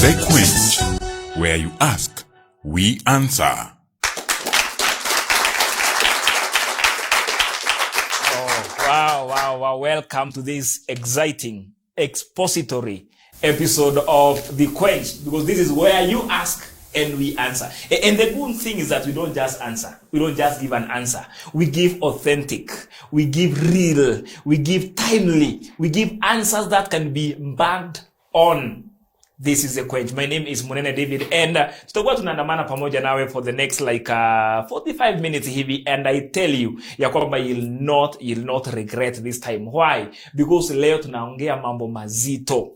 The Quench, where you ask, we answer. Wow. Welcome to this exciting, expository episode of The Quench, because this is where you ask and we answer. And the good thing is that we don't just answer. We don't just give an answer. We give authentic. We give real. We give timely. We give answers that can be backed on. This is The Quench. My name is Munene David, and tutakuwa tunaandamana pamoja nawe for the next 45 minutes hivi, and I tell you ya kwamba you'll not regret this time. Why? Because leo tunaongea mambo mazito.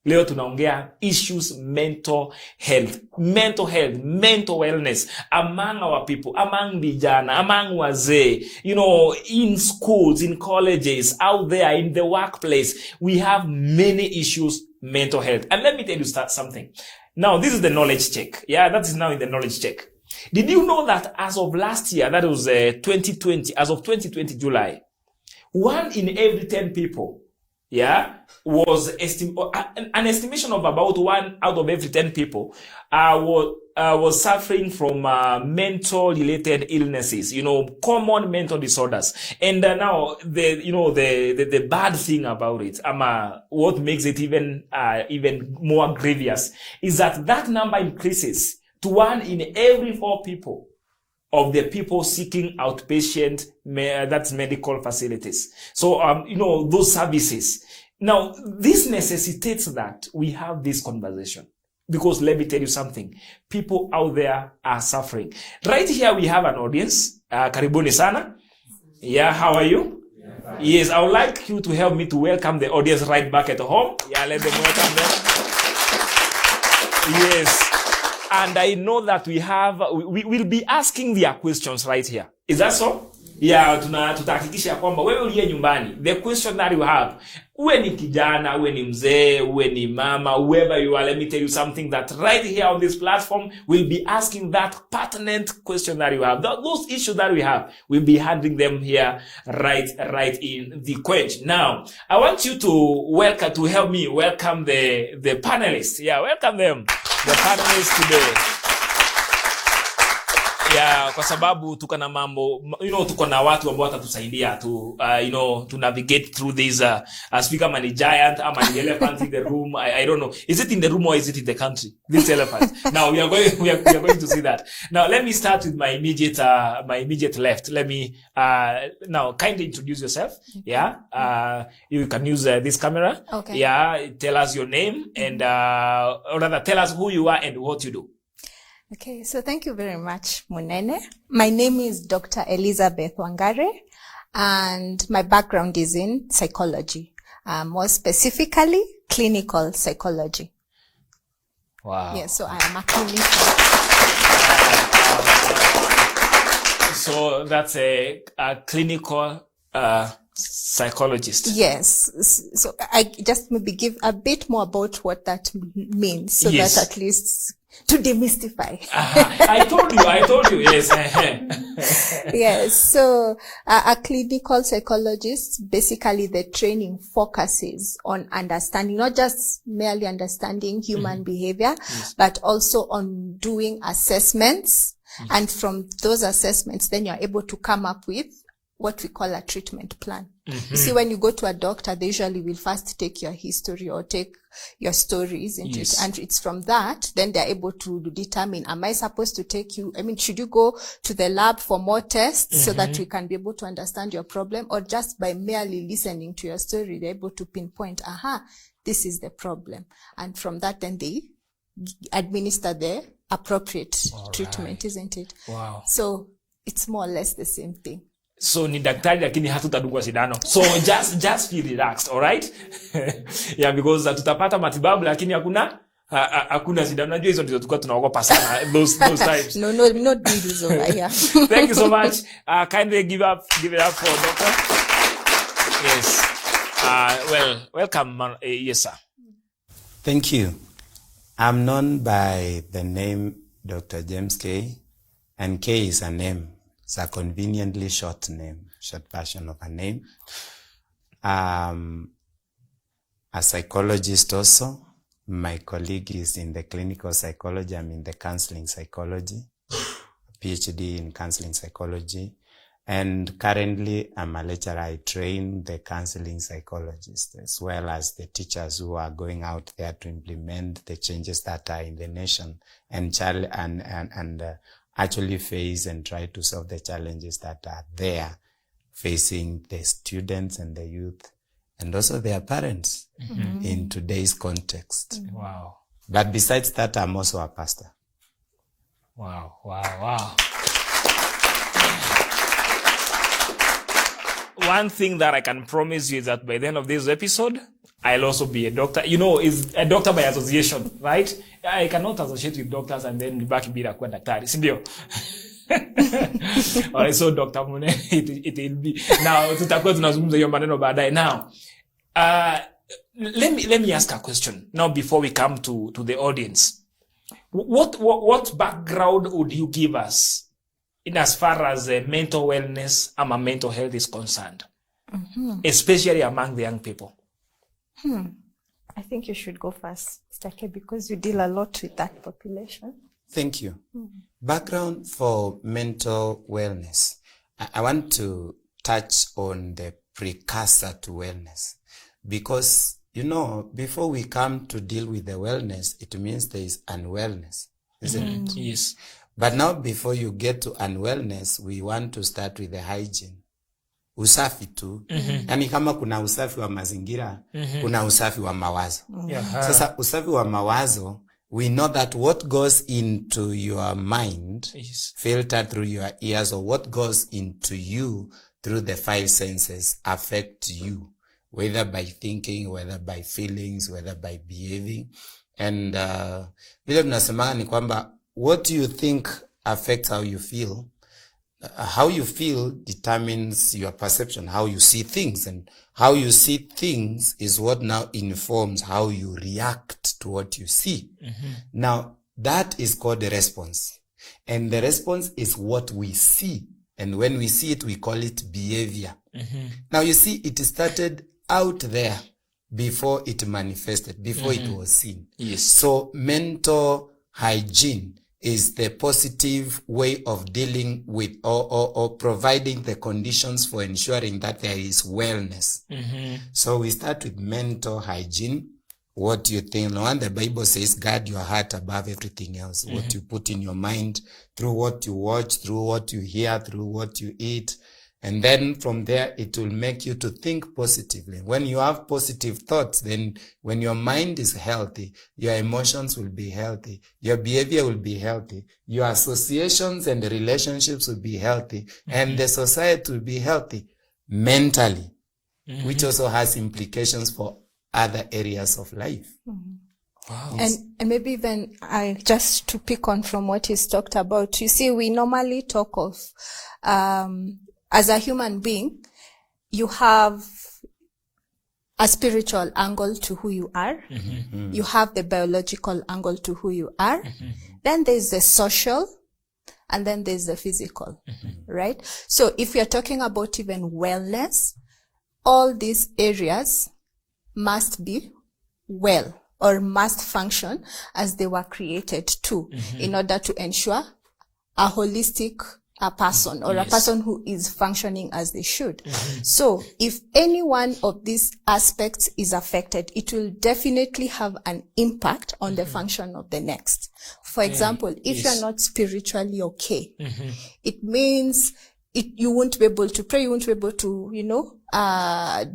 Leo tunaongea issues mental health, mental wellness among our people, among vijana, among wazee, in schools, in colleges, out there, in the workplace. We have many issues, mental health. And let me tell you something. Now, this is the knowledge check. Yeah, that is now in the knowledge check. Did you know that as of last year, that was 2020, as of 2020 July, 1 in every 10 people, was an estimation of about 1 out of every 10 people was suffering from mental related illnesses, common mental disorders. And now the bad thing about it, what makes it even more grievous is that number increases to 1 in every 4 people of the people seeking outpatient, that's medical facilities. So, those services. Now, this necessitates that we have this conversation. Because let me tell you something. People out there are suffering. Right here we have an audience. Karibuni sana. Yeah, how are you? Yeah, yes, I would like you to help me to welcome the audience right back at home. Yeah, let them welcome them. Yes. And I know that we will be asking their questions right here. Is that so? Yeah, tutahakikisha kwamba wewe uliye nyumbani, the question that you have, uwe ni kijana, uwe ni mzee, uwe ni mama, whoever you are, let me tell you something that right here on this platform, we'll be asking that pertinent question that you have. Those issues that we have, we'll be handling them here right in The Quench. Now, I want you to help me welcome the panelists. Yeah, welcome them. The panelists today. Yeah, kwa sababu tuko na mambo, tuko na watu ambao watatusaidia to navigate through this speaker man giant ama the elephant in the room. I don't know. Is it in the room or is it in the country? This elephant. Now we are going to see that. Now let me start with my immediate left. Let me now kindly introduce yourself. Yeah. You can use this camera. Okay. Yeah, tell us your name and or rather tell us who you are and what you do. Okay, so thank you very much, Munene. My name is Dr. Elizabeth Wangare, and my background is in psychology, more specifically clinical psychology. Wow. Yeah, so I am a clinician. So that's a clinical psychologist. Yes. So I just maybe give a bit more about what that means, so yes. that at least to demystify. I told you, yes. Yes, so a clinical psychologist, basically the training focuses on understanding, not just merely understanding human behavior, yes. but also on doing assessments. Yes. And from those assessments, then you're able to come up with what we call a treatment plan. Mm-hmm. You see, when you go to a doctor, they usually will first take your history or take your story, isn't yes. it? And it's from that, then they're able to determine, am I supposed to take you, should you go to the lab for more tests mm-hmm. so that we can be able to understand your problem, or just by merely listening to your story, they're able to pinpoint, this is the problem. And from that, then they administer the appropriate treatment, isn't it? Wow. So it's more or less the same thing. So ni daktari lakini hatutadungwa sindano. So just feel relaxed, all right? Yeah, because tutapata matibabu lakini hakuna sindano. Najua hizo ndizo tulikuwa tunaogopa sana those times. No deals over here. Thank you so much. Kindly give it up for doctor. Yes. Welcome. Yes, sir. Thank you. I'm known by the name Dr. James K. And K is a name. It's a conveniently short name, short version of a name. A psychologist also, My colleague is in the clinical psychology. I'm in the counseling psychology, PhD in counseling psychology. And currently, I'm a lecturer. I train the counseling psychologists as well as the teachers who are going out there to implement the changes that are in the nation and actually face and try to solve the challenges that are there facing the students and the youth and also their parents in today's context. Wow. But besides that, I'm also a pastor. Wow, wow, wow. One thing that I can promise you is that by the end of this episode, I'll also be a doctor. You know, is a doctor by association, right? I cannot associate with doctors and then back bila kuwa daktari, sindio? Alright, so Dr. Mune, it will be. Now, tutakuwa tunazungumza hiyo maneno baadaye. Now, let me ask a question now before we come to the audience. What background would you give us in as far as mental wellness and mental health is concerned, especially among the young people? I think you should go first, Mr. K, because you deal a lot with that population. Thank you. Background for mental wellness. I want to touch on the precursor to wellness because, you know, before we come to deal with the wellness, it means there is unwellness, isn't it? Yes. But now before you get to unwellness, we want to start with the hygiene. Usafi tu. Yani kama kuna usafi wa mazingira, kuna usafi wa mawazo. Sasa usafi wa mawazo, we know that what goes into your mind, filtered through your ears, or what goes into you through the five senses affect you, whether by thinking, whether by feelings, whether by behaving. And vile tunasema ni kwamba what you think affects how you feel. How you feel determines your perception, how you see things, and how you see things is what now informs how you react to what you see. Now, that is called the response. And the response is what we see. And when we see it, we call it behavior. Now, you see, it started out there before it manifested, before it was seen. Yes. So, mental hygiene is the positive way of dealing with or providing the conditions for ensuring that there is wellness. So we start with mental hygiene. What you think. No, and the Bible says, guard your heart above everything else. What you put in your mind, through what you watch, through what you hear, through what you eat. And then from there, it will make you to think positively. When you have positive thoughts, then when your mind is healthy, your emotions will be healthy, your behavior will be healthy, your associations and the relationships will be healthy, and the society will be healthy mentally, which also has implications for other areas of life. Wow. And maybe even just to pick on from what he's talked about, you see, we normally talk of, as a human being, you have a spiritual angle to who you are. You have the biological angle to who you are. Then there's the social, and then there's the physical, right? So if you're talking about even wellness, all these areas must be well or must function as they were created to, in order to ensure a holistic person or a person who is functioning as they should. So if any one of these aspects is affected, it will definitely have an impact on the function of the next. For example, if you're not spiritually okay, it means you won't be able to pray, you won't be able to,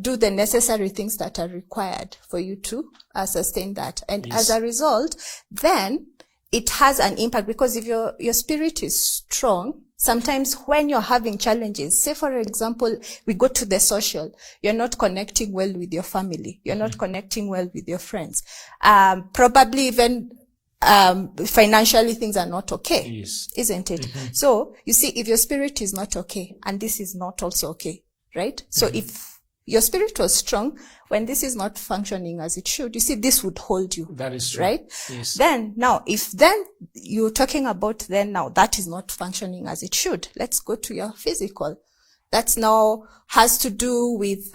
do the necessary things that are required for you to sustain that. And as a result, then it has an impact, because if your spirit is strong, sometimes when you're having challenges, say for example, we go to the social, you're not connecting well with your family, you're not connecting well with your friends, probably even financially things are not okay, isn't it? So you see, if your spirit is not okay, and this is not also okay, right? So if your spirit was strong, when this is not functioning as it should, you see, this would hold you. That is true. Right? Yes. Then, now, if then you're talking about then now that is not functioning as it should, let's go to your physical. That's now has to do with,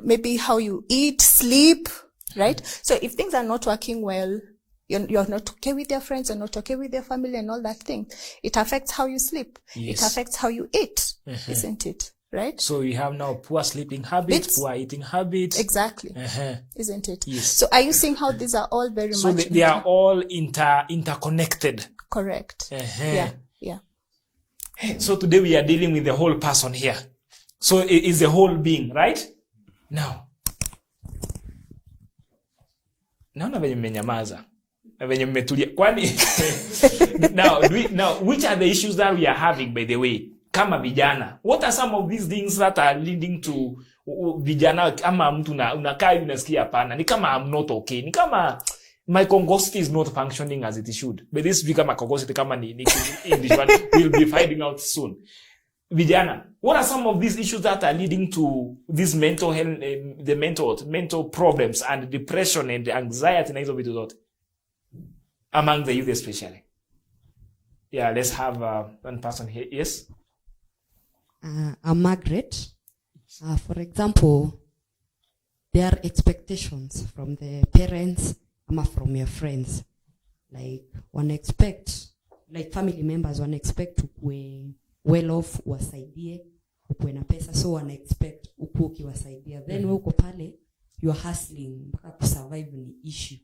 maybe how you eat, sleep, right? So if things are not working well, you're not okay with your friends, you're not okay with your family and all that thing, it affects how you sleep. Yes. It affects how you eat, isn't it? Right? So we have now poor sleeping habits, poor eating habits. Exactly. Isn't it? Yes. So are you seeing how these are all very So much they are all interconnected. correct? Yeah. So today we are dealing with the whole person here. So it is the whole being, right? Now, naona venye mmenyamaza. Venye mmetulia. Kwani now which are the issues that we are having, by the way? Kama vijana. What are some of these things that are leading to vijana kama mtu unakaa hivi unasikia hapana. Ni kama I'm not okay. Ni kama my congosity is not functioning as it should. But this become a congosity kama ni English one. We'll be finding out soon. Vijana, what are some of these issues that are leading to this mental health, the mental problems and depression and anxiety na hizo vitu zote among the youth especially? Yeah, let's have one person here. Yes. I'm Margaret. For example, there are expectations from the parents or from your friends. Like one expect, like family members one expect to be well off, wasaidie, ukuwe na pesa, so one expect ukuwe ukiwasaidia. Then wewe uko pale, you are hustling, mpaka kusurvive ni issue.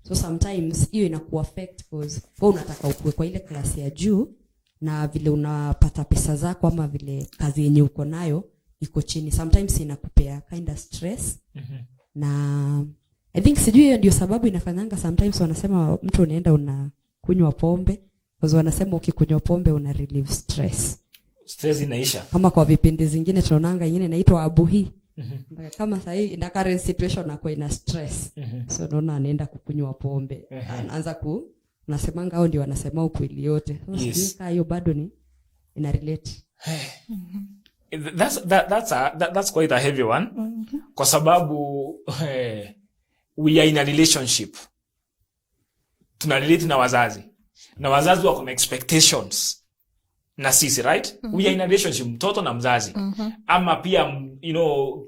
So sometimes hiyo inaku affect because wewe unataka ukuwe kwa ile klasi ya juu, na vile unapata pesa zako ama vile kazi yenye uko nayo iko chini, sometimes inakupea kind of stress. Na I think sijui hiyo ndio sababu inafanyanga sometimes wanasema mtu unaenda unakunywa pombe, because wanasema ukikunywa pombe una relieve stress inaisha. Kama kwa vipindi zingine tunaonanga nyingine inaitwa abuhi. Kama sasa hii in a current situation na kwa ina stress, so naona anaenda kukunywa pombe, anaanza nasemanga hao ndio wanasema ukweli yote. So hiyo bado ni ina relate. That's quite a heavy one. Kwa sababu we are in a relationship. Tunarelate na wazazi. Na wazazi wako na expectations na sisi, right? We are in a relationship, mtoto na mzazi. Ama pia, you know,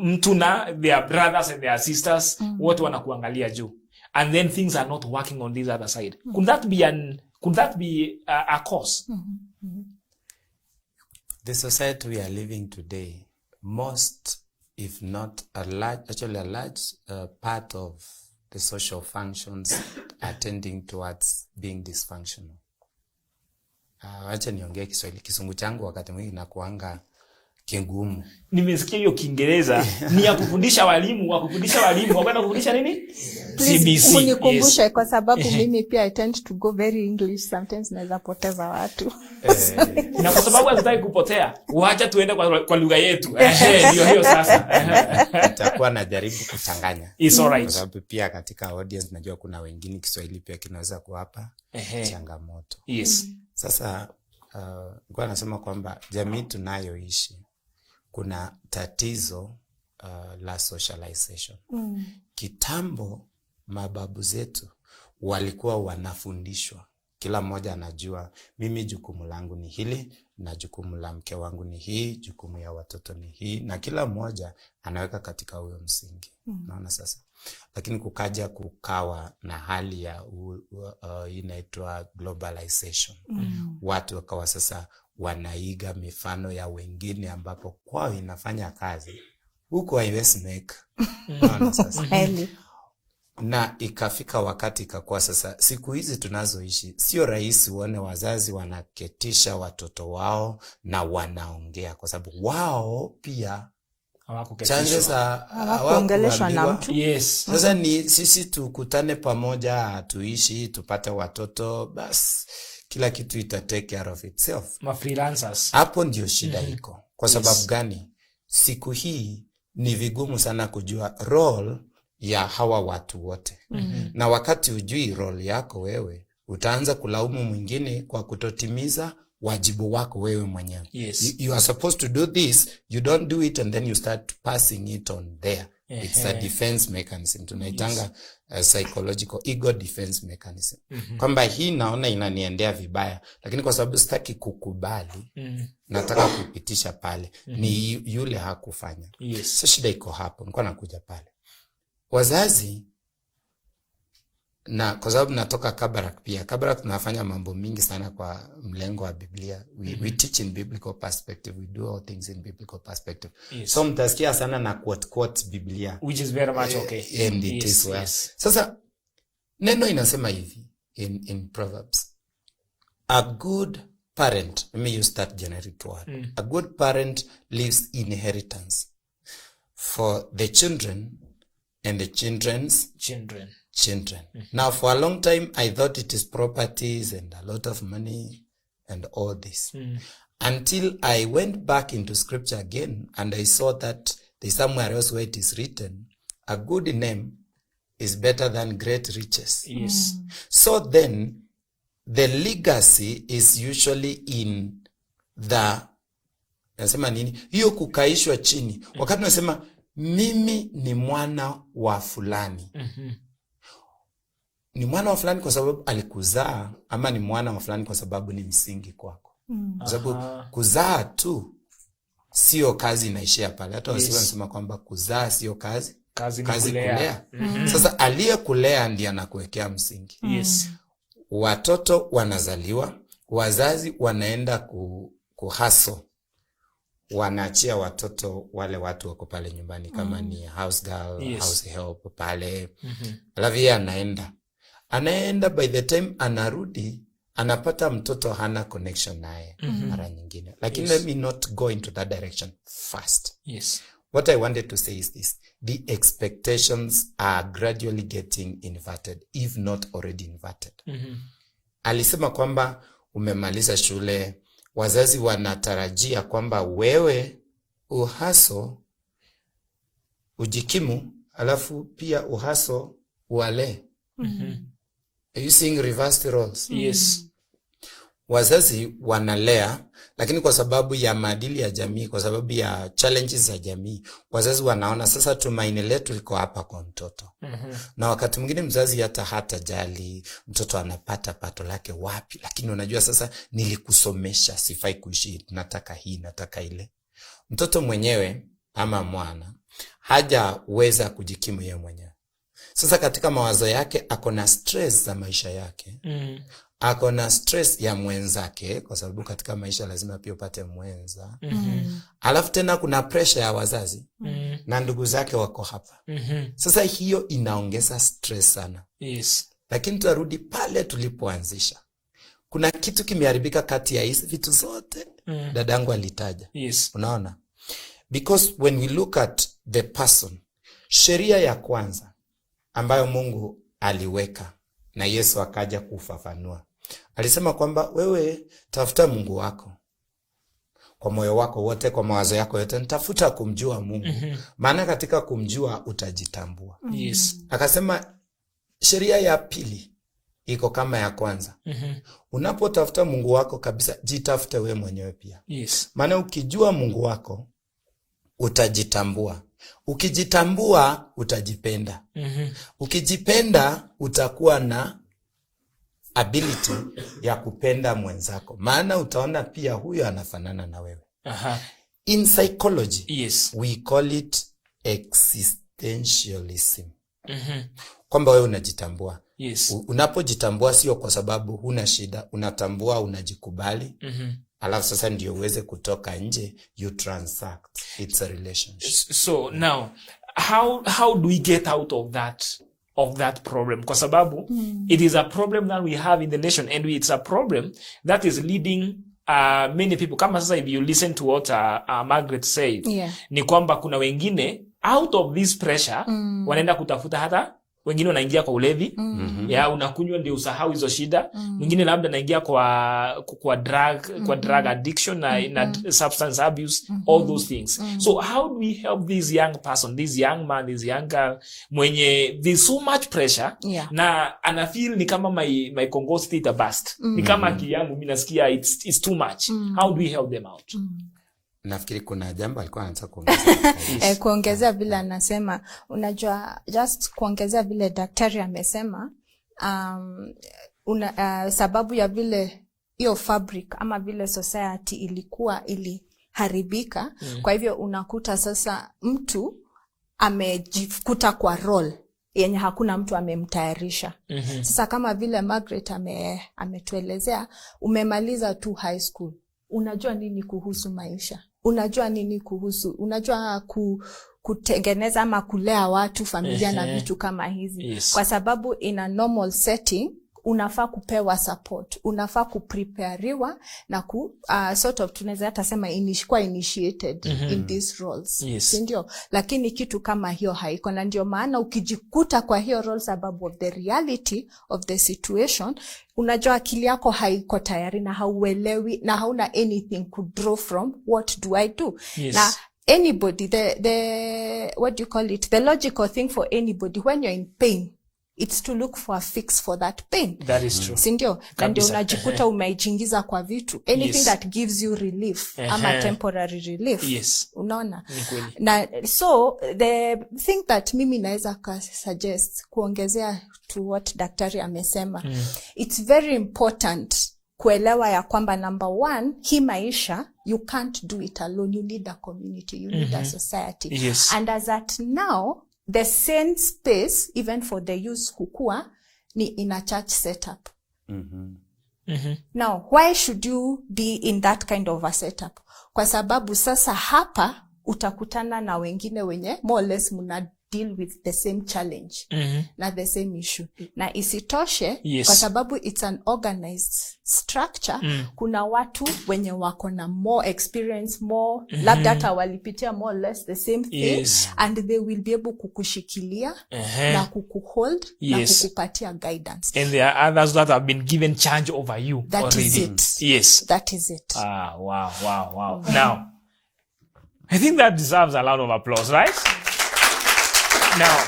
mtu na their brothers and their sisters, wote wanakuangalia juu. And then things are not working on this other side. Could that be a cause? The society we are living today, most, if not a large part of the social functions are tending towards being dysfunctional. Wacha niongee Kiswahili. Kisungu changu wakati mwingi nakuanga kingumu. Nimesikia hiyo Kiingereza ni ya kufundisha walimu, wapenda kufundisha nini? CBC. Unikumbushe kwa sababu mimi pia I tend to go very English sometimes, naweza poteza watu. Na kwa sababu hatutaki kupotea, waacha tuende kwa lugha yetu. Ndio hiyo sasa. Nitakuwa najaribu kuchanganya. It's all right. Kwa sababu pia katika audience najua kuna wengine Kiswahili pia kinaweza kuwapa changamoto. Yes. Sasa kwa nasema kwamba jamii tunayoishi kuna tatizo la socialization. Kitambo mababu zetu walikuwa wanafundishwa. Kila mmoja anajua mimi jukumu langu ni hili, na jukumu la mke wangu ni hii, jukumu ya watoto ni hii, na kila mmoja anaweka katika huyo msingi. Naona sasa. Lakini kukawa na hali ya inaitwa globalization. Watu wakawa sasa wanaiga mifano ya wengine ambapo kwao inafanya kazi, huko haiwezi make. Naona sasa. Na ikafika wakati ikakuwa sasa siku hizi tunazoishi sio rahisi uone wazazi wanaketisha watoto wao na wanaongea, kwa sababu wao pia hawakuongeleshwa na mtu. Yes. Sasa ni sisi tukutane pamoja, tuishi, tupate watoto, bas kila kitu ita take care of itself. Ma freelancers. Hapo ndio shida iko. Kwa sababu gani? Siku hii ni vigumu sana kujua role ya hawa watu wote. Na wakati ujui role yako wewe, utaanza kulaumu mwingine kwa kutotimiza wajibu wako wewe mwenyewe. Yes. You are supposed to do this, you don't do it, and then you start passing it on there. It's a defense mechanism. Tunaitanga psychological ego defense mechanism. Kwamba hii naona inaniendea vibaya, lakini kwa sababu sitaki kukubali, nataka kupitisha pale. Ni yule hakufanya. Yes. So shida iko hapo. Nilikuwa nakuja pale. wazazi, na kwa sababu natoka Kabarak pia. Kabarak tunafanya mambo mingi sana kwa mlengo wa Biblia. We teach in biblical perspective. We do all things in biblical perspective. Yes. So mtasikia sana na quote Biblia. Which is very much okay. And it is well. Sasa, neno inasema hivi in Proverbs. A good parent, let me use that generic word. A good parent leaves inheritance for the children and the children's children. Now, for a long time, I thought it is properties and a lot of money and all this. Until I went back into scripture again and I saw that there's somewhere else where it is written, a good name is better than great riches. Yes. So then, the legacy is usually in the, nasema nini? Hiyo kukaishwa chini. Wakati nasema, mimi ni mwana wa fulani. Ni mwana wa fulani kwa sababu alikuzaa, ama ni mwana wa fulani kwa sababu ni msingi kwako. Kwa sababu kuzaa tu sio kazi inaishia pale. Hata wasiwa wanasema kwamba kuzaa sio kazi kulea. Sasa aliyekulea ndiye anakuwekea msingi. Yes. Watoto wanazaliwa, wazazi wanaenda kuhaso, wanaachia watoto wale watu wako pale nyumbani kama ni house girl, house help pale. Alafu yeye anaenda, by the time anarudi, anapata mtoto hana connection naye mara nyingine. Lakini let me not go into that direction first. Yes. What I wanted to say is this. The expectations are gradually getting inverted, if not already inverted. Alisema kwamba umemaliza shule, wazazi wanatarajia kwamba wewe uhaso, ujikimu, alafu pia uhaso wale. Are you seeing reversed roles? Yes. Wazazi wanalea, lakini kwa sababu ya maadili ya jamii, kwa sababu ya challenges za jamii, wazazi wanaona sasa tumaini letu liko hapa kwa mtoto. Na wakati mwingine mzazi hata jali mtoto anapata pato lake wapi, lakini unajua sasa nilikusomesha, sifai kuishi, nataka hii, nataka ile. Mtoto mwenyewe ama mwana hajaweza kujikimu yeye mwenyewe. Sasa katika mawazo yake akona stress za maisha yake. Akona stress ya mwenzake, kwa sababu katika maisha lazima pia upate mwenza. Alafu tena kuna pressure ya wazazi. Na ndugu zake wako hapa. Sasa hiyo inaongeza stress sana. Yes. Lakini tutarudi pale tulipoanzisha. Kuna kitu kimeharibika kati ya hizi vitu zote. Dadangu alitaja. Yes. Unaona? Because when we look at the person, sheria ya kwanza ambayo Mungu aliweka na Yesu akaja kufafanua. Alisema kwamba wewe tafuta Mungu wako kwa moyo wako wote, kwa mawazo yako yote, nitafuta kumjua Mungu. Maana katika kumjua utajitambua. Yes. Akasema sheria ya pili iko kama ya kwanza. Unapotafuta Mungu wako kabisa, jitafute wewe mwenyewe pia. Yes. Maana ukijua Mungu wako utajitambua. Ukijitambua utajipenda. Ukijipenda utakuwa na ability ya kupenda mwenzako. Maana utaona pia huyo anafanana na wewe. In psychology, yes, we call it existentialism. Kwamba wewe unajitambua. Yes. Unapojitambua sio kwa sababu huna shida, unatambua, unajikubali. Alafu sasa ndio uweze kutoka nje, you transact. It's a relationship. So now, how do we get out of that problem? Kwa sababu it is a problem that we have in the nation, and it's a problem that is leading many people. Kama sasa, if you listen to what Margaret said, ni kwamba kuna wengine out of this pressure wanaenda kutafuta, hata wengine wanaingia kwa ulevi, ya unakunywa ndio usahau hizo shida. Mwingine labda anaingia kwa drug addiction na substance abuse, all those things. So how do we help this young person, this young man, this young girl, mwenye there's so much pressure, na ana feel ni kama my Congo state burst, ni kama akili yangu mimi nasikia it's too much. How do we help them out? Nafikiri kuna jambo alikuwa anataka kuongeza. Kuongezea vile anasema, unajua, just kuongezea vile daktari amesema, sababu ya vile hiyo fabric ama vile society iliharibika. Kwa hivyo unakuta sasa mtu amejikuta kwa role yenye hakuna mtu amemtayarisha. Sasa kama vile Margaret ametuelezea, umemaliza tu high school, unajua nini kuhusu maisha, unajua nini kuhusu, unajua kutengeneza ama kulea watu, familia na vitu kama hizi. Kwa sababu in a normal setting unafaa kupewa support, unafaa kuprepariwa na sort of tunaweza hata sema initiated in these roles. Sindio? Lakini kitu kama hiyo haiko, na ndio maana ukijikuta kwa hiyo role sababu of the reality of the situation, unajua akili yako haiko tayari na hauelewi na hauna anything to draw from. What do I do? Na anybody, the what do you call it? The logical thing for anybody when you're in pain, it's to look for a fix for that pain. That is true. Sindio? Na ndio unajikuta umejingiza kwa vitu. Anything that gives you relief, ama temporary relief. Unaona? Na so the thing that mimi naweza suggest kuongezea to what daktari amesema, it's very important kuelewa ya kwamba number one, hii maisha you can't do it alone. You need a community, you need a society. And as at now, the same space, even for the youth kukua, ni in a church setup. Now, why should you be in that kind of a setup? Kwa sababu sasa hapa utakutana na wengine wenye more or less muna deal with the same challenge na the same issue. Na isitoshe, kwa sababu it's an organized structure, kuna watu wenye wako na more experience, more labda hata walipitia more or less the same thing, and they will be able kukushikilia na kukuhold na kukupatia guidance. And there are others that have been given charge over you that already. Is it. That is it. Wow. Now, I think that deserves a lot of applause, right? Now,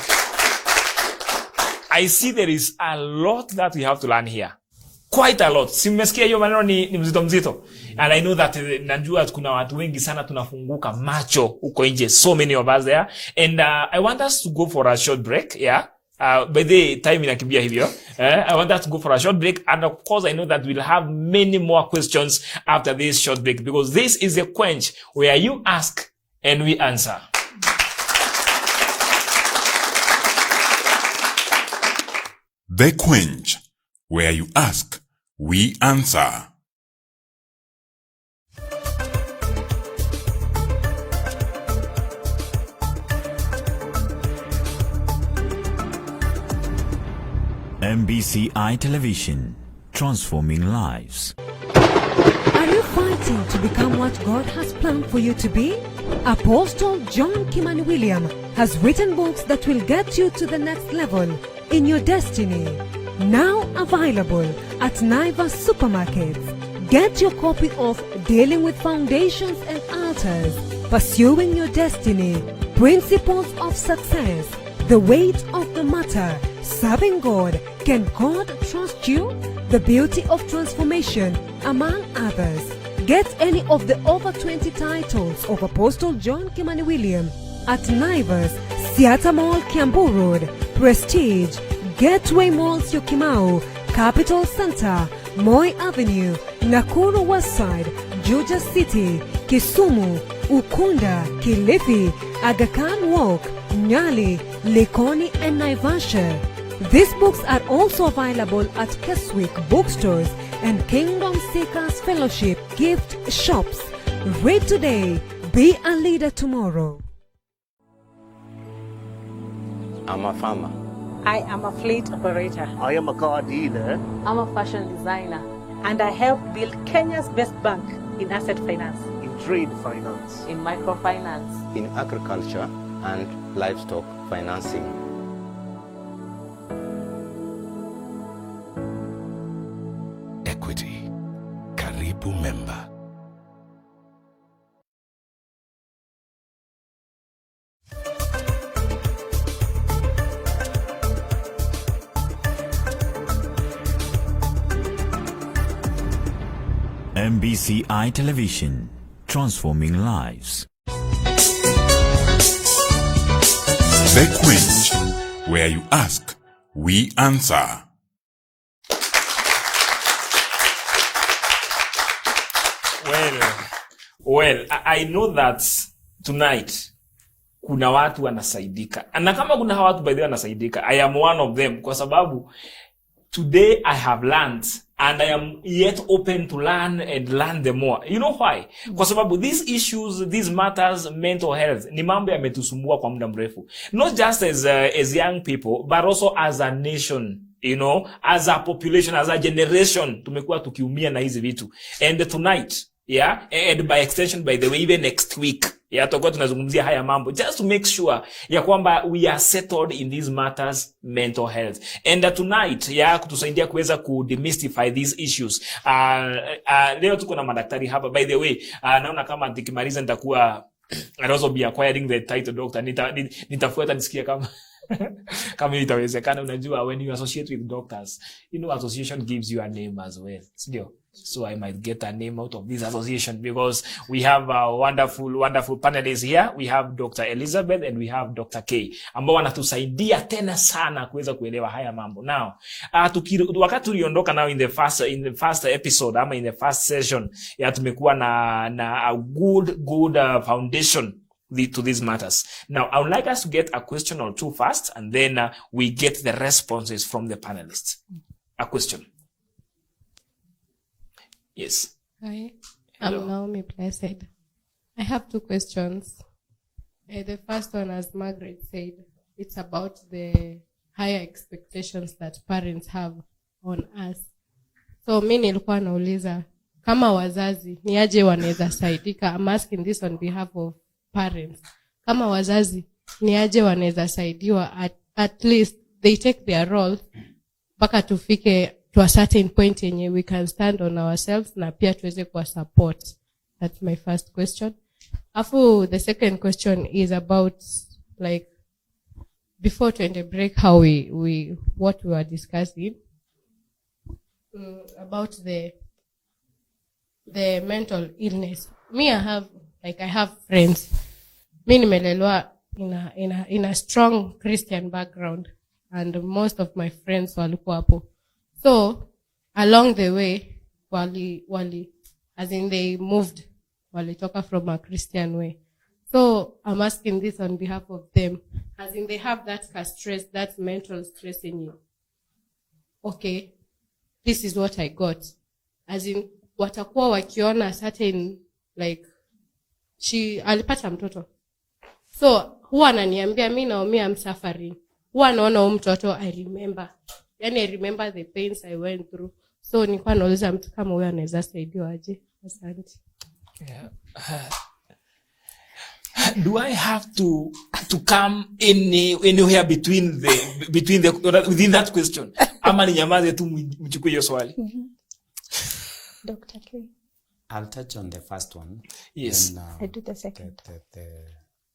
I see there is a lot that we have to learn here. Quite a lot. Simesikia hiyo maneno ni mzito. And I know that najua kuna watu wengi sana tunafunguka macho huko nje. So many of us there. And I want us to go for a short break. By the time inakimbia hivyo. I want us to go for a short break. And of course, I know that we'll have many more questions after this short break. Because this is a quench where you ask and we answer. The Quench, where you ask, we answer. MBCI Television, transforming lives. Are you fighting to become what God has planned for you to be? Apostle John Kimani William has written books that will get you to the next level in your destiny. Now available at Naivas Supermarkets. Get your copy of Dealing with Foundations and Altars, Pursuing Your Destiny, Principles of Success, The Weight of the Matter, Serving God, Can God Trust You? The Beauty of Transformation, among others. Get any of the over 20 titles of Apostle John Kimani William at Naivas, Siata Mall, Kiambu Road, Prestige, Gateway Mall, Syokimau, Capital Center, Moi Avenue, Nakuru Westside, Juja City, Kisumu, Ukunda, Kilifi, Aga Khan Walk, Nyali, Likoni and Naivasha. These books are also available at Keswick bookstores and Kingdom Seekers Fellowship gift shops. Read today, be a leader tomorrow. I'm a farmer. I am a fleet operator. I am a car dealer. I'm a fashion designer. And I help build Kenya's best bank in asset finance, in trade finance, in microfinance, in agriculture and livestock financing. Equity. Karibu member. MBCI Television, transforming lives. The Quench, where you ask, we answer. Well, I know that tonight kuna watu wanasaidika. Na kama kuna watu by the way wanasaidika, I am one of them, kwa sababu today I have learned and I am yet open to learn and learn the more. You know why? Kwa sababu these issues, these matters, mental health, ni mambo yametusumbua kwa muda mrefu. Not just as young people, but also as a nation. You know, as a population, as a generation, tumekuwa tukiumia na hizi vitu. And tonight, yeah, and by extension, by the way, even next week, yeah, tutakuwa tunazungumzia haya mambo, just to make sure ya kwamba we are settled in these matters, mental health. And tonight, yeah, kutusaidia kuweza demystify these issues. Leo tuko na madaktari hapa. By the way, naona kama nikimaliza nitakuwa I'll also be acquiring the title doctor. Nitafuata nisikia kama itawezekana. Unajua, when you associate with doctors, you know, association gives you a name as well. So I might get a name out of this association, because we have a wonderful panelists here. We have Dr. Elizabeth and we have Dr. K, ambao wanatusaidia tena sana kuweza kuelewa haya mambo. Now, wakati tuliondoka now in the first episode, ama in the first session, ya tumekuwa na a good foundation to these matters. Now, I would like us to get a question or two first, and then we get the responses from the panelists. A question. Yes. Hi, I'm Naomi Blessed. I have two questions. The first one, as Margaret said, it's about the higher expectations that parents have on us. So mimi nilikuwa nauliza kama wazazi ni aje wanaweza saidika. I'm asking this on behalf of parents. Kama wazazi ni aje wanaweza saidiwa, at least they take their role mpaka tufike to a certain point yenye we can stand on ourselves na pia tuweze kwa support. That's my first question. Afu the second question is about, like, before to end the break, how what we were discussing about the mental illness. Me, I have friends. Mimi nimelelewa in a strong Christian background, and most of my friends walikuwa hapo. So along the way, wali as in they moved, walitoka from a Christian way. So I'm asking this on behalf of them, as in they have that stress, that mental stress in you. Okay, this is what I got. As in watakuwa wakiona certain, like, alipata mtoto. So huwa ananiambia mimi Naomi I'm suffering. Huwa naona huyu mtoto I remember the pains I went through. So nilikuwa nauliza mtu kama huyo anaweza saidiwa aje? Asante. Yeah. Do I have to come anywhere within that question? Ama ninyamaze tu mchukue hiyo swali? Dr. K. I'll touch on the first one. Yes. Then, I do the second. The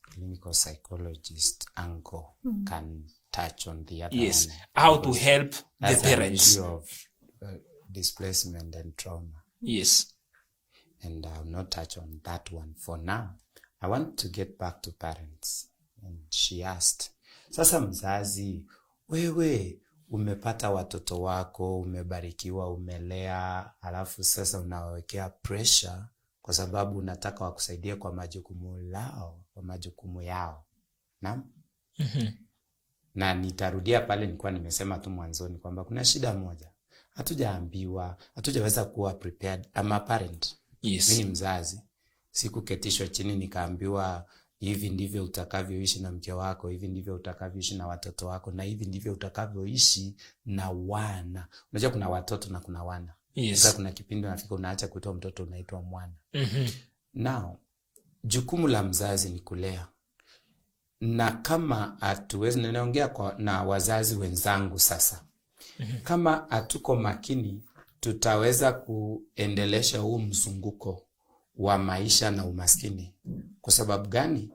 clinical psychologist uncle can touch on the other yes. one. How to help the parents. An issue of displacement and trauma. Yes. And I'll not touch on that one for now. I want to get back to parents. And she asked, sasa mzazi, wewe umepata watoto wako, umebarikiwa, umelea, alafu sasa unawekea pressure kwa sababu unataka wakusaidie kwa majukumu yao. Naam? Na nitarudia pale nilikuwa nimesema tu mwanzoni kwamba kuna shida moja. Hatujaweza kuwa prepared. I'm a parent. Yes. Mimi mzazi. Sikuketishwa chini nikaambiwa hivi ndivyo utakavyoishi na mke wako, hivi ndivyo utakavyoishi na watoto wako, na hivi ndivyo utakavyoishi na wana. Unajua kuna watoto na kuna wana. Yes. Sasa kuna kipindi unafika unaacha kuitwa mtoto unaitwa mwana. Now, jukumu la mzazi ni kulea. Na kama hatuwezi, ninaongea na wazazi wenzangu sasa. Kama hatuko makini, tutaweza kuendelesha huu mzunguko wa maisha na umaskini. Kwa sababu gani?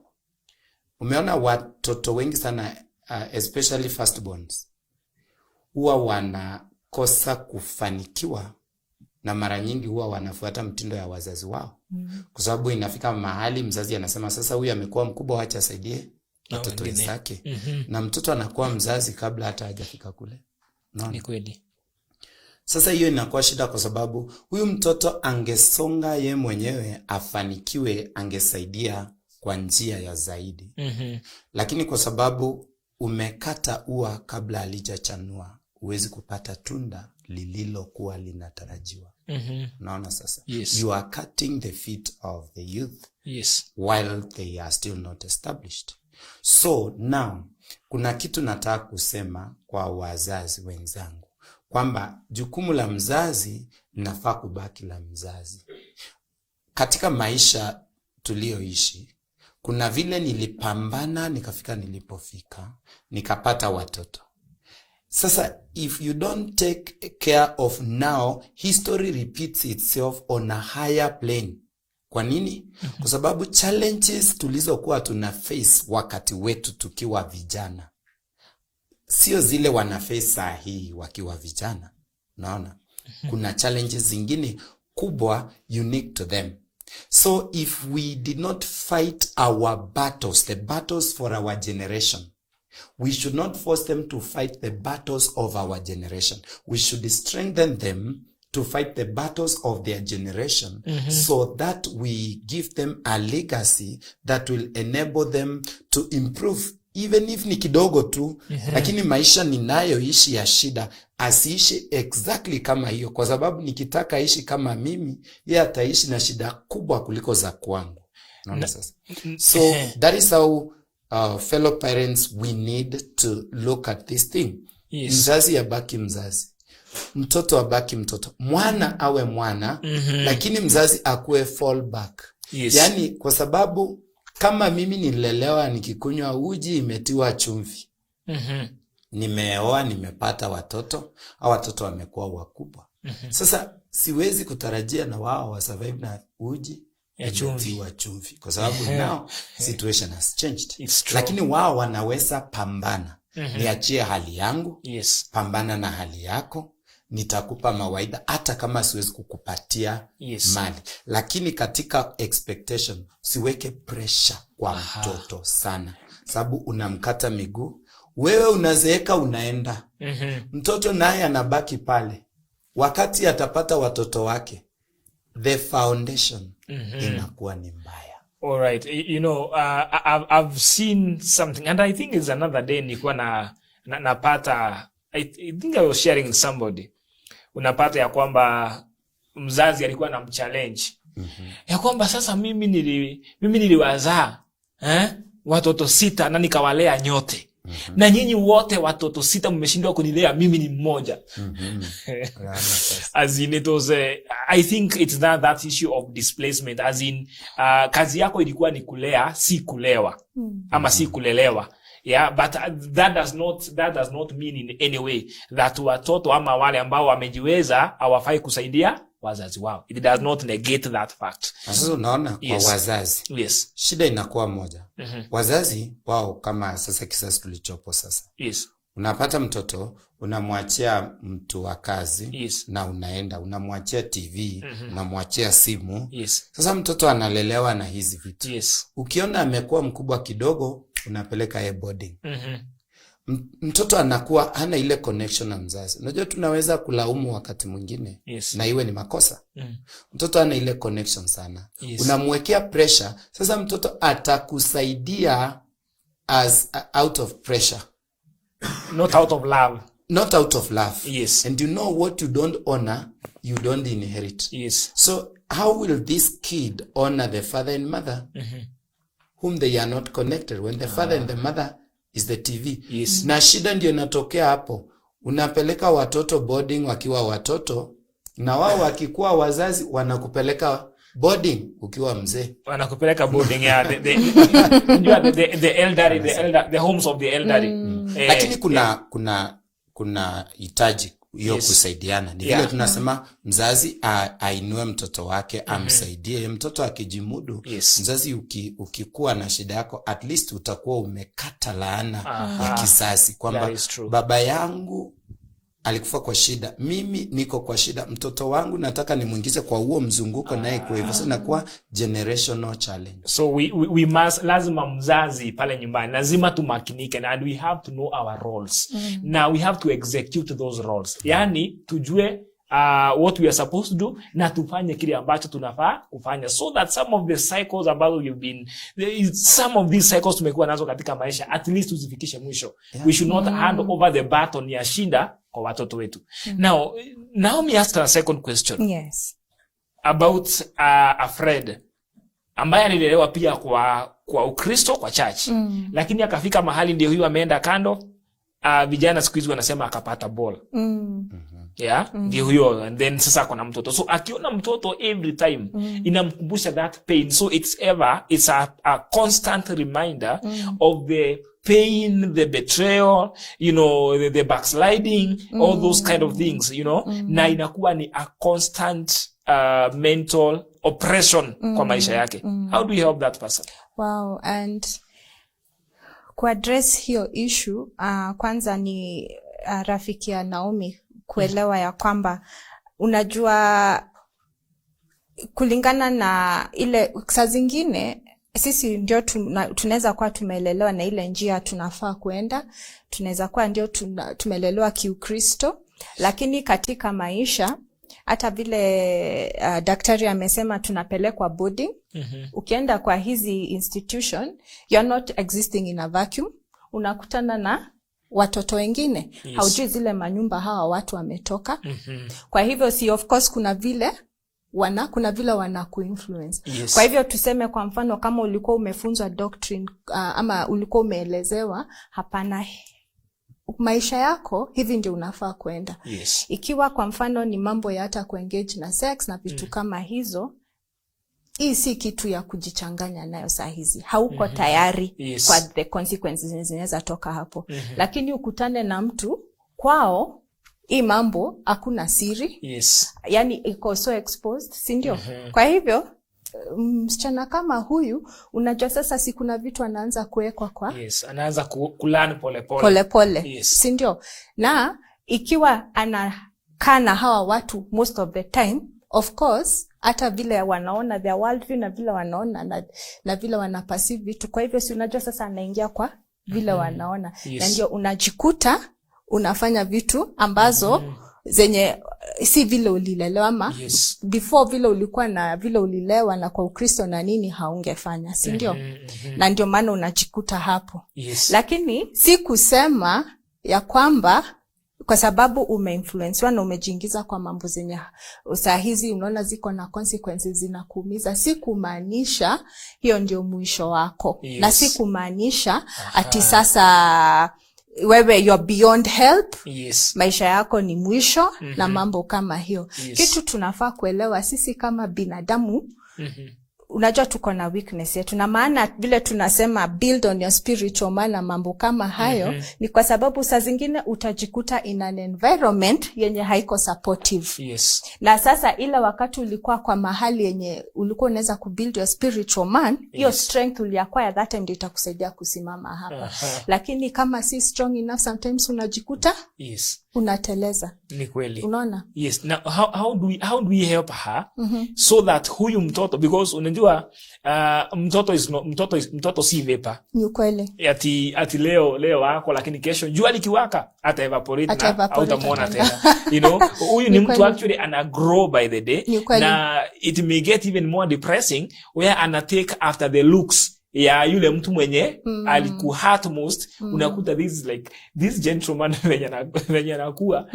Umeona watoto wengi sana, especially firstborns, huwa wanakosa kufanikiwa, na mara nyingi huwa wanafuata mtindo ya wazazi wao. Kwa sababu inafika mahali mzazi anasema sasa huyu amekuwa mkubwa, acha asaidie watoto wenzake. Na mtoto anakuwa mzazi kabla hata hajafika kule. Ni kweli. Sasa hiyo inakuwa shida, kwa sababu huyu mtoto angesonga ye mwenyewe afanikiwe, angesaidia kwa njia ya zaidi. Lakini kwa sababu umekata ua kabla halijachanua, huwezi kupata tunda lililokuwa linatarajiwa. Unaona sasa? Yes. You are cutting the feet of the youth. Yes. While they are still not established. So now, kuna kitu nataka kusema kwa wazazi wenzangu, kwamba jukumu la mzazi linafaa kubaki la mzazi. Katika maisha tulioishi, kuna vile nilipambana nikafika nilipofika, nikapata watoto. Sasa if you don't take care of now, history repeats itself on a higher plane. Kwa nini? Kwa sababu challenges tulizokuwa tuna face wakati wetu tukiwa vijana sio zile wana face saa hii wakiwa vijana. Unaona? Kuna challenges zingine kubwa unique to them. So if we did not fight our battles, the battles for our generation, we should not force them to fight the battles of our generation. We should strengthen them to fight the battles of their generation, so that we give them a legacy that will enable them to improve, even if ni kidogo tu. Lakini maisha ninayoishi ya shida, asiishi exactly kama hiyo, kwa sababu nikitaka ishi kama mimi, yeye ataishi na shida kubwa kuliko za kwangu. Unaona sasa? So that is how fellow parents, we need to look at this thing. Mzazi abaki mzazi, mtoto abaki mtoto, mwana awe mwana, lakini mzazi akuwe fallback. Yani kwa sababu kama mimi nilelewa nikikunywa uji imetiwa chumvi, nimeoa, nimepata watoto, au watoto wamekuwa wakubwa, sasa siwezi kutarajia na wao wa survive na uji imetiwa chumvi, kwa sababu now situation has changed. Lakini wao wanaweza pambana. Niachie hali yangu, pambana na hali yako, nitakupa mawaidha hata kama siwezi kukupatia mali. Lakini katika expectation, siweke pressure kwa mtoto sana, sababu unamkata miguu, wewe unazeeka unaenda. Mtoto naye anabaki pale. Wakati atapata watoto wake, the foundation inakuwa ni mbaya. All right. You know, I've seen something, and I think it's another day nilikuwa napata, I think I was sharing with somebody. Unapata ya kwamba mzazi alikuwa na mchallenge. Ya kwamba sasa mimi niliwazaa watoto 6 na nikawalea nyote. Na nyinyi wote watoto 6 mmeshindwa kunilea, mimi ni mmoja. As in, it was I think it's that issue of displacement, as in kazi yako ilikuwa ni kulea, si kulewa, ama si kulelewa. Yeah, but that does not mean in any way that watoto ama wale ambao wamejiweza hawafai kusaidia wazazi wao. It does not negate that fact. Sasa unaona, kwa wazazi, shida inakuwa moja. Wazazi wao, kama sasa kisasi tulichopo sasa, unapata mtoto, unamwachia mtu wa kazi, na unaenda unamwachia TV, unamwachia simu. Sasa mtoto analelewa na hizi vitu. Ukiona amekuwa mkubwa kidogo, unapeleka boarding. Mtoto anakuwa hana ile connection na mzazi. Unajua tunaweza kulaumu wakati mwingine, na iwe ni makosa. Mtoto hana ile connection sana. Unamwekea pressure. Sasa mtoto atakusaidia as out of pressure, not out of love. Not out of love. And you know what you don't honor, you don't inherit. So how will this kid honor the father and mother whom they are not connected, when the father and the mother is the TV? Na shida ndio inatokea hapo. Unapeleka watoto boarding wakiwa watoto, na wao wakikuwa wazazi wanakupeleka boarding ukiwa mzee. Wanakupeleka boarding, yeah, the elderly, the homes of the elderly. Lakini kuna hitaji hiyo kusaidiana. Ni vile tunasema mzazi ainue mtoto wake, amsaidie. Mtoto akijimudu, mzazi ukikuwa na shida yako, at least utakuwa umekata laana ya kisasi, kwamba baba yangu alikufa kwa shida, mimi niko kwa shida, mtoto wangu nataka nimuingize kwa huo mzunguko naye kwa hivyo. Sasa inakuwa generational challenge. So we must, lazima mzazi pale nyumbani lazima tumakinike, and we have to know our roles. Now we have to execute those roles. Yani tujue what we are supposed to do, na tufanye kile ambacho tunafaa kufanya, so that some of the cycles ambazo some of these cycles tumekuwa nazo katika maisha, at least tuzifikishe mwisho. We should not hand over the baton ya shida kwa watoto wetu. Now me ask a second question. Yes. About a Fred ambaye alilelewa pia kwa Ukristo, kwa church. Lakini akafika mahali ndio huyu ameenda kando. Vijana siku hizi wanasema akapata ball. Yeah, ndio huyo, and then sasa kuna mtoto. So akiona mtoto every time inamkumbusha that pain. So it's a constant reminder of the pain, the betrayal, you know, the backsliding, all those kind of things, you know. Na inakuwa ni a constant mental oppression kwa maisha yake. How do you help that person? Wow, and kuaddress hiyo issue, kwanza ni rafiki ya Naomi kuelewa ya kwamba unajua kulingana na ile saa zingine sisi ndio tunaweza kuwa tumelelewa na ile njia tunafaa kuenda, tunaweza kuwa ndio tumelelewa kiukristo, lakini katika maisha hata vile daktari amesema tunapelekwa boarding. Ukienda kwa hizi institution, you're not existing in a vacuum. Unakutana na watoto wengine. Haujui zile manyumba hawa watu wametoka. Kwa hivyo si of course kuna vile wana kuinfluence. Kwa hivyo tuseme kwa mfano kama ulikuwa umefunzwa doctrine ama ulikuwa umeelezewa, hapana, maisha yako hivi ndio unafaa kwenda. Ikiwa kwa mfano ni mambo ya hata kuengage na sex na vitu kama hizo, hii si kitu ya kujichanganya nayo saa hizi. Hauko tayari kwa the consequences zinaweza toka hapo. Lakini ukutane na mtu kwao, hii mambo hakuna siri. Yani iko so exposed, si ndio? Kwa hivyo msichana kama huyu, unajua sasa si kuna vitu anaanza kuwekwa kwa anaanza kulearn pole. Si ndio? Na ikiwa anakaa na hawa watu most of the time, of course hata vile wanaona their world view na vile wanaona na vile wanaperceive vitu. Kwa hivyo si unajua sasa anaingia kwa vile wanaona. Na ndio unajikuta unafanya vitu ambazo zenye si vile ulilelewa ama before vile ulikuwa na vile ulilewa na kwa Ukristo na nini haungefanya, si ndio? Na ndio maana unajikuta hapo. Lakini si kusema ya kwamba kwa sababu umeinfluencewa na umejiingiza kwa mambo zenye saa hizi unaona ziko na consequences zinakuumiza, si kumaanisha hiyo ndio mwisho wako. Na si kumaanisha ati sasa wewe you're beyond help. Maisha yako ni mwisho na mambo kama hiyo. Kitu tunafaa kuelewa sisi kama binadamu, unajua tuko na weakness yetu, na maana vile tunasema build on your spiritual man na mambo kama hayo, ni kwa sababu saa zingine utajikuta in an environment yenye haiko supportive. Na sasa ile wakati ulikuwa kwa mahali yenye ulikuwa unaweza kubuild your spiritual man, hiyo strength uliacquire that time ndio itakusaidia kusimama hapa. Lakini kama si strong enough, sometimes unajikuta unateleza. Ni kweli. Unaona? Now how do we help her so that huyu mtoto, because unajua mtoto si vapor. Ni kweli. Ati leo wako, lakini kesho jua likiwaka ata evaporate na hautamwona tena. You know, huyu ni mtu actually ana grow by the day, na it may get even more depressing where ana take after the looks ya yule mtu mwenye aliku hurt most. Unakuta this gentleman venye anakuwa,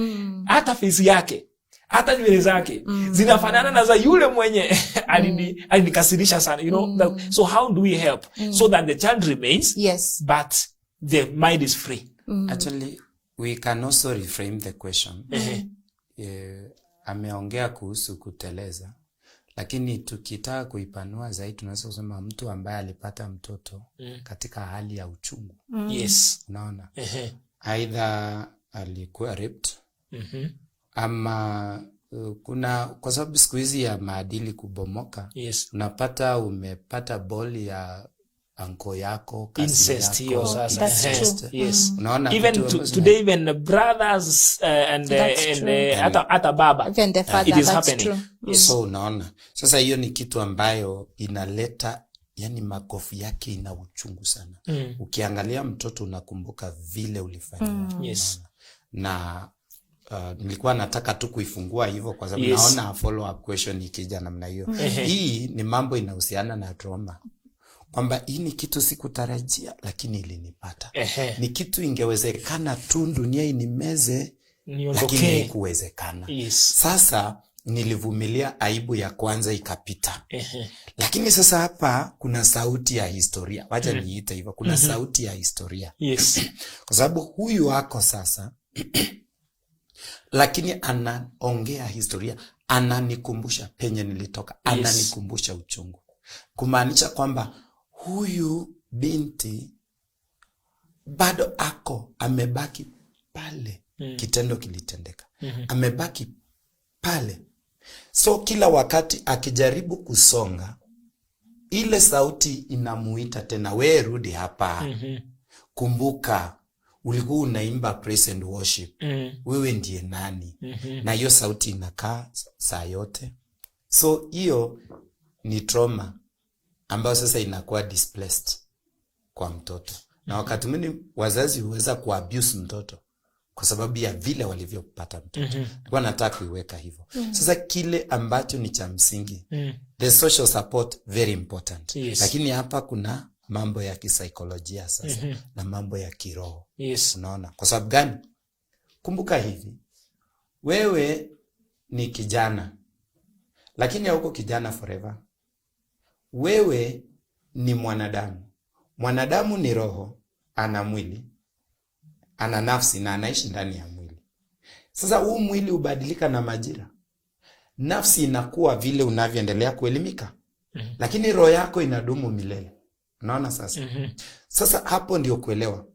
hata face yake, hata nywele zake zinafanana na za yule mwenye alinikasirisha sana, you know. So how do we help so that the child remains but the mind is free? Actually we can also reframe the question. Ameongea kuhusu kuteleza, lakini tukitaka kuipanua zaidi tunaweza kusema mtu ambaye alipata mtoto katika hali ya uchungu. Unaona? Either alikuwa raped ama kuna, kwa sababu siku hizi ya maadili kubomoka, unapata umepata boli ya anko yako, incest hiyo sasa. Unaona, even today even brothers and hata baba, it is happening. So unaona sasa hiyo ni kitu ambayo inaleta, yani makofi yake ina uchungu sana. Ukiangalia mtoto unakumbuka vile ulifanya. Na nilikuwa nataka tu kuifungua hivyo kwa sababu naona follow up question ikija namna hiyo. Hii ni mambo inahusiana na trauma. Kwamba hii ni kitu sikutarajia lakini ilinipata. Ni kitu ingewezekana tu dunia inimeze lakini haikuwezekana. Sasa nilivumilia aibu ya kwanza ikapita. Lakini sasa hapa kuna sauti ya historia. Wacha niite hivyo, kuna sauti ya historia. Kwa sababu huyu wako sasa lakini anaongea historia, ananikumbusha penye nilitoka, ananikumbusha uchungu. Kumaanisha kwamba huyu binti bado amebaki pale. Kitendo kilitendeka. Amebaki pale. So kila wakati akijaribu kusonga, ile sauti inamuita tena, wewe rudi hapa. Kumbuka ulikuwa unaimba praise and worship. Wewe ndiye nani? Na hiyo sauti inakaa saa yote. So hiyo ni trauma ambayo sasa inakuwa displaced kwa mtoto. Na wakati mwingine wazazi huweza kuabuse mtoto kwa sababu ya vile walivyopata mtoto. Kwa nataka kuiweka hivyo. Sasa kile ambacho ni cha msingi, the social support very important. Lakini hapa kuna mambo ya kisaikolojia sasa na mambo ya kiroho. Unaona? Kwa sababu gani? Kumbuka hivi, wewe ni kijana lakini hauko kijana forever. Wewe ni mwanadamu. Mwanadamu ni roho, ana mwili, ana nafsi na anaishi ndani ya mwili. Sasa huu mwili hubadilika na majira. Nafsi inakuwa vile unavyoendelea kuelimika. Lakini roho yako inadumu milele. Unaona sasa? Sasa hapo ndio kuelewa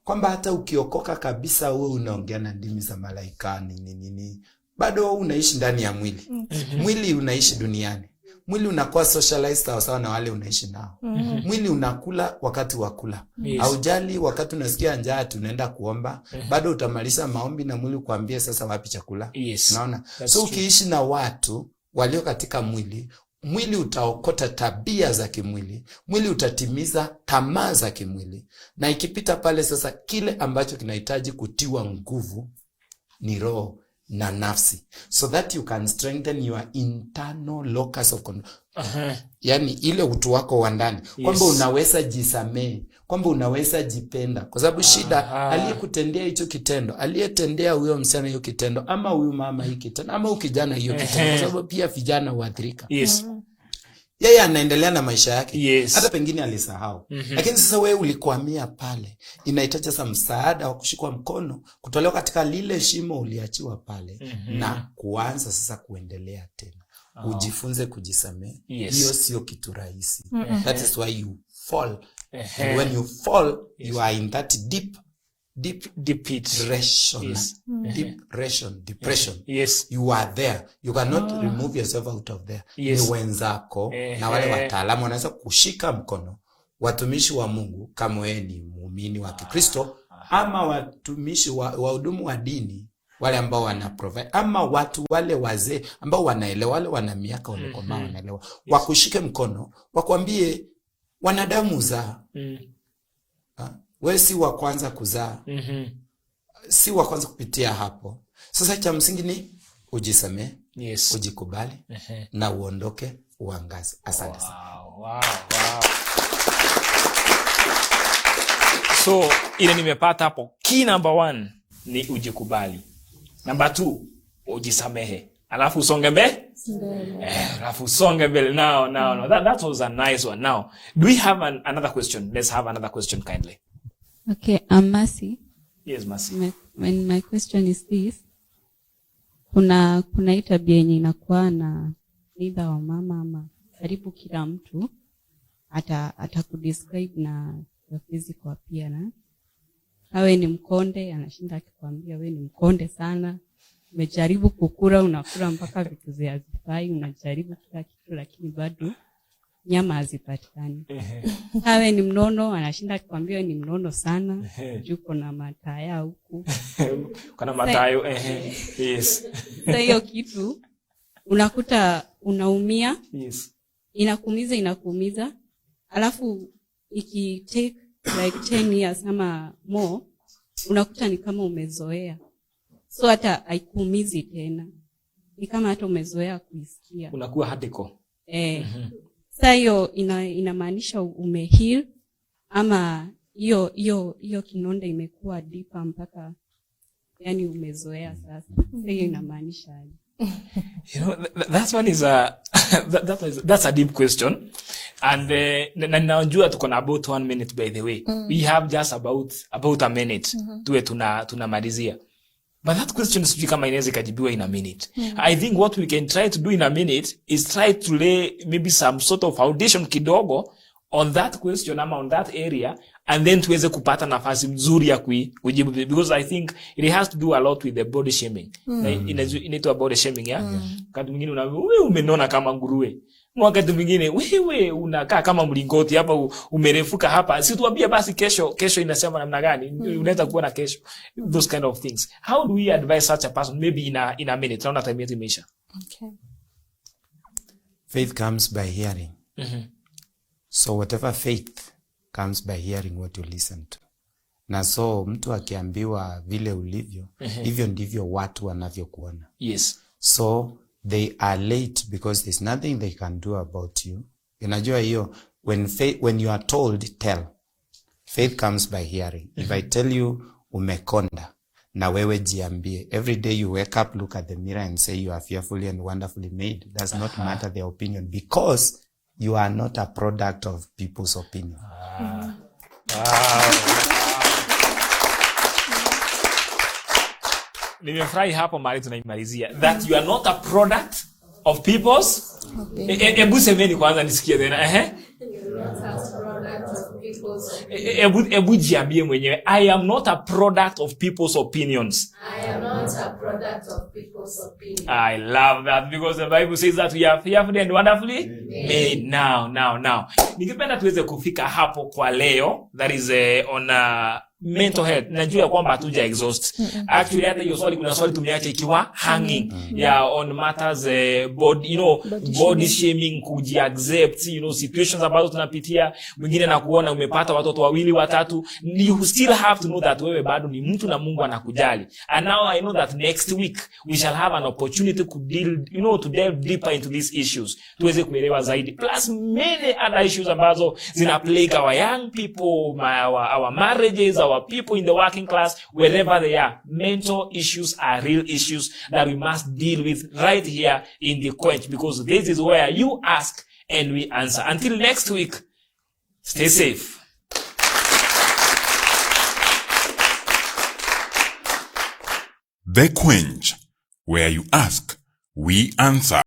kwamba hata ukiokoka kabisa wewe unaongea na ndimi za malaika nini, bado unaishi ndani ya mwili. Mwili unaishi duniani. Mwili unakuwa socialized sawa na wale unaishi nao. Mwili unakula wakati wa kula. Haujali wakati unasikia njaa tunaenda kuomba, bado utamaliza maombi na mwili kuambia sasa wapi chakula. Unaona? So ukiishi na watu walio katika mwili, mwili utaokota tabia za kimwili, mwili utatimiza tamaa za kimwili. Na ikipita pale sasa kile ambacho kinahitaji kutiwa nguvu ni roho na nafsi, so that you can strengthen your internal locus of control. Yani ile utu wako wa ndani, kwamba unaweza jisamee, kwamba unaweza jipenda. Kwa sababu shida aliyekutendea hicho kitendo, aliyetendea huyo msichana hiyo kitendo, ama huyu mama hiki kitendo, ama ukijana hiyo kitendo, kwa sababu pia vijana huathirika. Yeye anaendelea na maisha yake. Hata pengine alisahau. Lakini sasa wewe ulikwamia pale. Inahitaji sasa msaada wa kushikwa mkono, kutolewa katika lile shimo uliachiwa pale na kuanza sasa kuendelea tena. Ujifunze kujisamehe. Hiyo sio kitu rahisi. That is why you fall. And when you fall, you are in that deep depression. Depression. You are there. You cannot remove yourself out of there. Ni wenzako na wale wataalamu wanaweza kushika mkono, watumishi wa Mungu kama wewe ni muumini wa Kikristo, ama watumishi wa hudumu wa dini wale ambao wana provide, ama watu wale wazee ambao wanaelewa, wale wana miaka walikomaa wanaelewa, wakushike mkono, wakwambie wanadamu za wewe si wa kwanza kuzaa. Si wa kwanza kupitia hapo. Sasa cha msingi ni ujisamee, ujikubali na uondoke uangaze. Asante sana. Wow. So ile nimepata hapo, key number 1 ni ujikubali. Number 2 ujisamehe. Alafu usonge mbele. Alafu usonge mbele. Now. That was a nice one. Now, do we have another question? Let's have another question kindly. Okay, I'm Mercy. Yes, Mercy. My question is this. Kuna hii tabia yenye inakuwa na either wa mama ama karibu kila mtu atakudescribe na your physical appearance. Awe ni mkonde, anashinda akikwambia wewe ni mkonde sana. Umejaribu kukula, unakula mpaka vitu hazifai, unajaribu kila kitu lakini bado nyama hazipatikani. Awe ni mnono, anashinda akikwambia wewe ni mnono sana. Juko na mataya huku. Kuna matayo yes. Sasa hiyo kitu unakuta unaumia. Inakuumiza. Alafu iki take like 10 years ama more, unakuta ni kama umezoea. so hata haikuumizi tena, ni kama hata umezoea kuisikia, unakuwa hadiko. Sasa hiyo inamaanisha umeheal, ama hiyo kinonda imekuwa deeper mpaka yani umezoea sasa. Hiyo inamaanisha aje? You know, that one is that's a deep question. And najua tuko na about 1 minute, by the way. We have just about a minute tuwe tunamalizia. But that question sijui kama inaweza kajibiwa in a minute. I think what we can try to do in a minute is try to lay maybe some sort of foundation kidogo on that question ama on that area, and then tuweze kupata nafasi mzuri ya kujibu, because I think it has to do a lot with the body shaming. Inaitwa body shaming, yeah? Wakati mwingine wewe umenona kama nguruwe, wakati mwingine wewe unakaa kama mlingoti hapa, umerefuka hapa, si tuambie basi kesho inasema namna gani, unaweza kuona kesho, those kind of things. How do we advise such a person, maybe in a minute? Naona time yetu imeisha. Okay. Faith comes by hearing. So whatever faith comes by hearing what you listen to. Na so mtu akiambiwa vile ulivyo, hivyo ndivyo watu wanavyokuona. Yes. So they are late because there's nothing they can do about you. Unajua hiyo, when you are told, tell. Faith comes by hearing. If I tell you umekonda, na wewe jiambie. Every day you wake up, look at the mirror and say you are fearfully and wonderfully made. Does not matter their opinion, because you are not a product of people's opinion. Nimefurahi hapo mahali tunaimalizia, that you are not a product of people's opinion. Ebu semeni kwanza nisikie tena. Ebu jiambie mwenyewe, I am not a product of people's opinions. I am not a product of people's opinions. I love that, because the Bible says that we are fearfully and wonderfully made. Now. Nikipenda tuweze kufika hapo kwa leo, that is on mental health. Najua kwamba hatuja exhaust. Actually hata hiyo swali, kuna swali tumeacha ikiwa hanging. On matters body shaming, kuji accept, situations ambazo tunapitia. Mwingine na kuona umepata watoto 2 3, you still have to know that wewe bado ni mtu na Mungu anakujali. And now I know that next week we shall have an opportunity to delve deeper into these issues, tuweze kuelewa zaidi, plus many other issues ambazo zina plague our young people, our marriages, our people in the working class, wherever they are. Mental issues are real issues that we must deal with right here in the Quench, because this is where you ask and we answer. Until next week, stay safe. The Quench, where you ask, we answer.